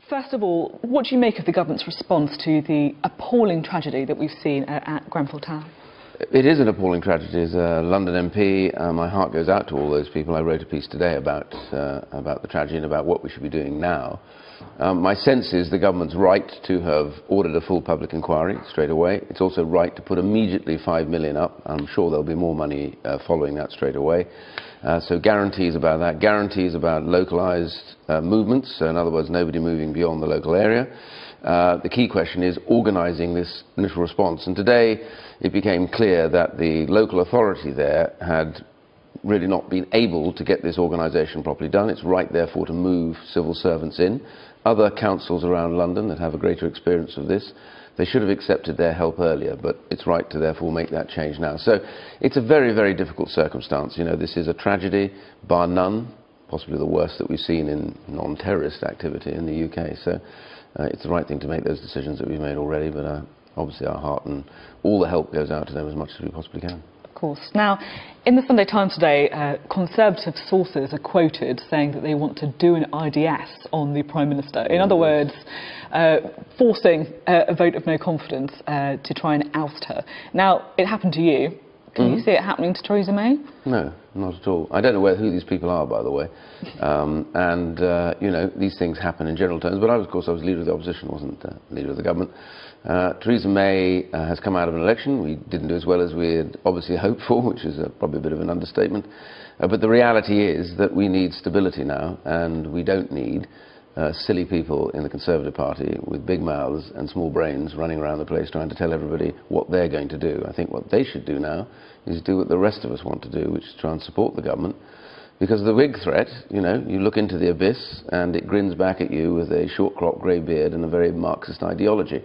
First of all, what do you make of the government's response to the appalling tragedy that we've seen at Grenfell Tower? It is an appalling tragedy. As a London MP, my heart goes out to all those people. I wrote a piece today about the tragedy and about what we should be doing now. My sense is the government's right to have ordered a full public inquiry straight away. It's also right to put immediately £5 million up. I'm sure there'll be more money following that straight away. So guarantees about that, guarantees about localised movements, so in other words, nobody moving beyond the local area. The key question is organising this initial response. And today it became clear that the local authority there had really not been able to get this organisation properly done. It's right, therefore, to move civil servants in. Other councils around London that have a greater experience of this, they should have accepted their help earlier, but it's right to therefore make that change now. So it's a very, very difficult circumstance. You know, this is a tragedy, bar none, possibly the worst that we've seen in non-terrorist activity in the UK. So it's the right thing to make those decisions that we've made already, but obviously our heart and all the help goes out to them as much as we possibly can. Of course. Now, in the Sunday Times today, Conservative sources are quoted saying that they want to do an IDS on the Prime Minister. In other words, forcing a vote of no confidence to try and oust her. Now, it happened to you. Can you see it happening to Theresa May? No, not at all. I don't know who these people are, by the way. You know, these things happen in general terms. But of course, I was leader of the opposition, wasn't leader of the government. Theresa May has come out of an election. We didn't do as well as we had obviously hoped for, which is probably a bit of an understatement. But the reality is that we need stability now, and we don't need silly people in the Conservative Party with big mouths and small brains running around the place trying to tell everybody what they're going to do. I think what they should do now is do what the rest of us want to do, which is try and support the government. Because the big threat, you know, you look into the abyss and it grins back at you with a short-cropped grey beard and a very Marxist ideology.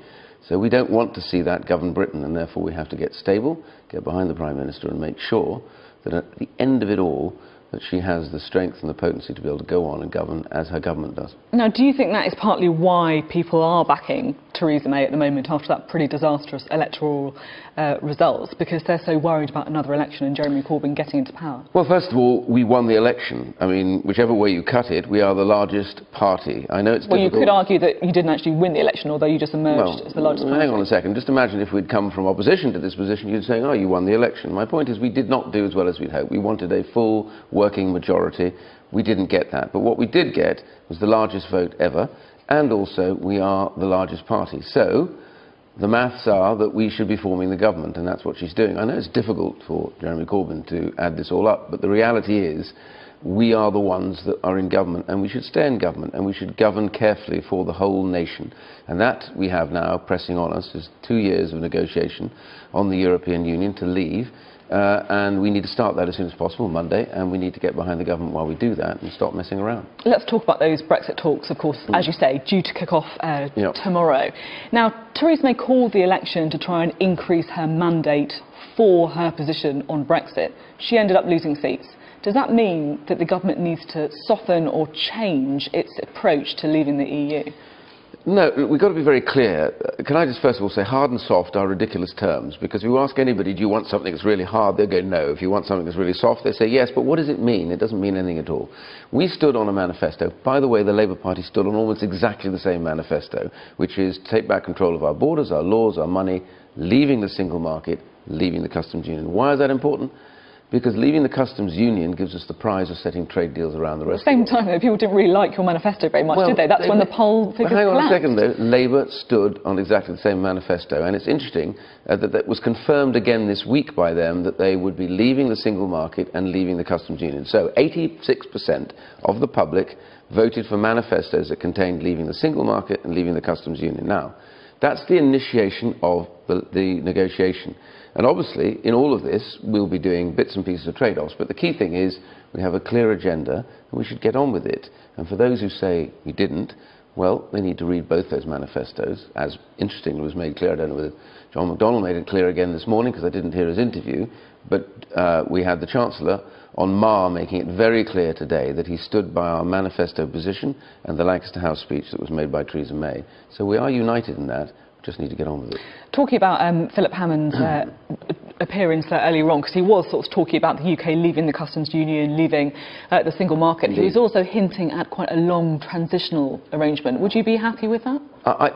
So we don't want to see that govern Britain, and therefore we have to get stable, get behind the Prime Minister and make sure that at the end of it all, that she has the strength and the potency to be able to go on and govern as her government does. Now, do you think that is partly why people are backing Theresa May at the moment after that pretty disastrous electoral results, because they're so worried about another election and Jeremy Corbyn getting into power? Well, first of all, we won the election. I mean, whichever way you cut it, we are the largest party. I know it's difficult. Well, you could argue that you didn't actually win the election, although you just emerged as the largest party. Hang on a second. Just imagine if we'd come from opposition to this position, you'd say, oh, you won the election. My point is we did not do as well as we'd hoped. We wanted a full working majority. We didn't get that. But what we did get was the largest vote ever, and also we are the largest party. So the maths are that we should be forming the government, and that's what she's doing. I know it's difficult for Jeremy Corbyn to add this all up, but the reality is we are the ones that are in government, and we should stay in government, and we should govern carefully for the whole nation. And that we have now pressing on us is 2 years of negotiation on the European Union to leave. And we need to start that as soon as possible, Monday, and we need to get behind the government while we do that and stop messing around. Let's talk about those Brexit talks, of course, as you say, due to kick off tomorrow. Now, Theresa May called the election to try and increase her mandate for her position on Brexit. She ended up losing seats. Does that mean that the government needs to soften or change its approach to leaving the EU? No, we've got to be very clear. Can I just first of all say hard and soft are ridiculous terms, because if you ask anybody, do you want something that's really hard, they'll go no. If you want something that's really soft, they say yes, but what does it mean? It doesn't mean anything at all. We stood on a manifesto. By the way, the Labour Party stood on almost exactly the same manifesto, which is take back control of our borders, our laws, our money, leaving the single market, leaving the customs union. Why is that important? Because leaving the customs union gives us the prize of setting trade deals around the rest of the world. At the same time, though, people didn't really like your manifesto very much, did they? That's when the poll figures hang on collapsed. a second, though. Labour stood on exactly the same manifesto, and it's interesting that was confirmed again this week by them that they would be leaving the single market and leaving the customs union. So 86% of the public voted for manifestos that contained leaving the single market and leaving the customs union. Now, that's the initiation of the negotiation. And obviously, in all of this, we'll be doing bits and pieces of trade-offs. But the key thing is we have a clear agenda, and we should get on with it. And for those who say we didn't, well, they need to read both those manifestos. As interestingly was made clear, I don't know whether John McDonnell made it clear again this morning, because I didn't hear his interview, but we had the Chancellor on Mar making it very clear today that he stood by our manifesto position and the Lancaster House speech that was made by Theresa May. So we are united in that. Just need to get on with it. Talking about Philip Hammond's appearance there earlier on, because he was sort of talking about the UK leaving the customs union, leaving the single market. Indeed. He was also hinting at quite a long transitional arrangement. Would you be happy with that?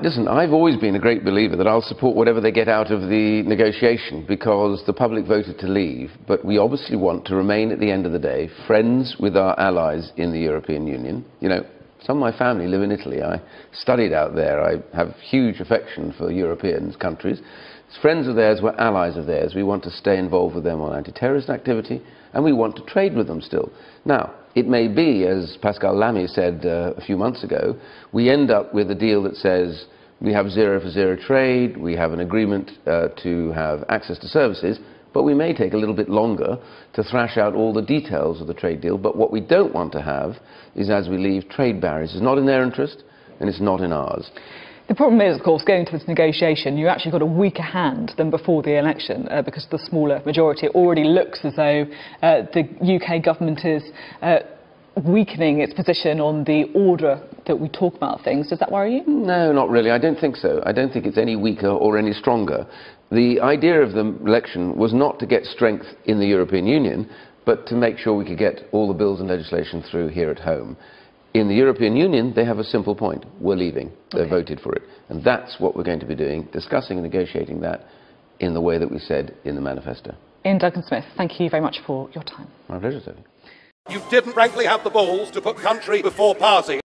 Listen, I've always been a great believer that I'll support whatever they get out of the negotiation, because the public voted to leave, but we obviously want to remain at the end of the day friends with our allies in the European Union. You know, some of my family live in Italy. I studied out there. I have huge affection for European countries. Friends of theirs, we're allies of theirs. We want to stay involved with them on anti-terrorist activity, and we want to trade with them still. Now, it may be, as Pascal Lamy said a few months ago, we end up with a deal that says we have zero for zero trade, we have an agreement to have access to services, but we may take a little bit longer to thrash out all the details of the trade deal. But what we don't want to have is, as we leave, trade barriers. It's not in their interest, and it's not in ours. The problem is, of course, going to this negotiation, you actually got a weaker hand than before the election because of the smaller majority. It already looks as though the UK government is weakening its position on the order that we talk about things. Does that worry you? No, not really. I don't think so. I don't think it's any weaker or any stronger. The idea of the election was not to get strength in the European Union, but to make sure we could get all the bills and legislation through here at home. In the European Union, they have a simple point. We're leaving. They voted for it. And that's what we're going to be doing, discussing and negotiating that in the way that we said in the manifesto. Iain Duncan Smith, thank you very much for your time. My pleasure, Sophie. You didn't frankly have the balls to put country before party.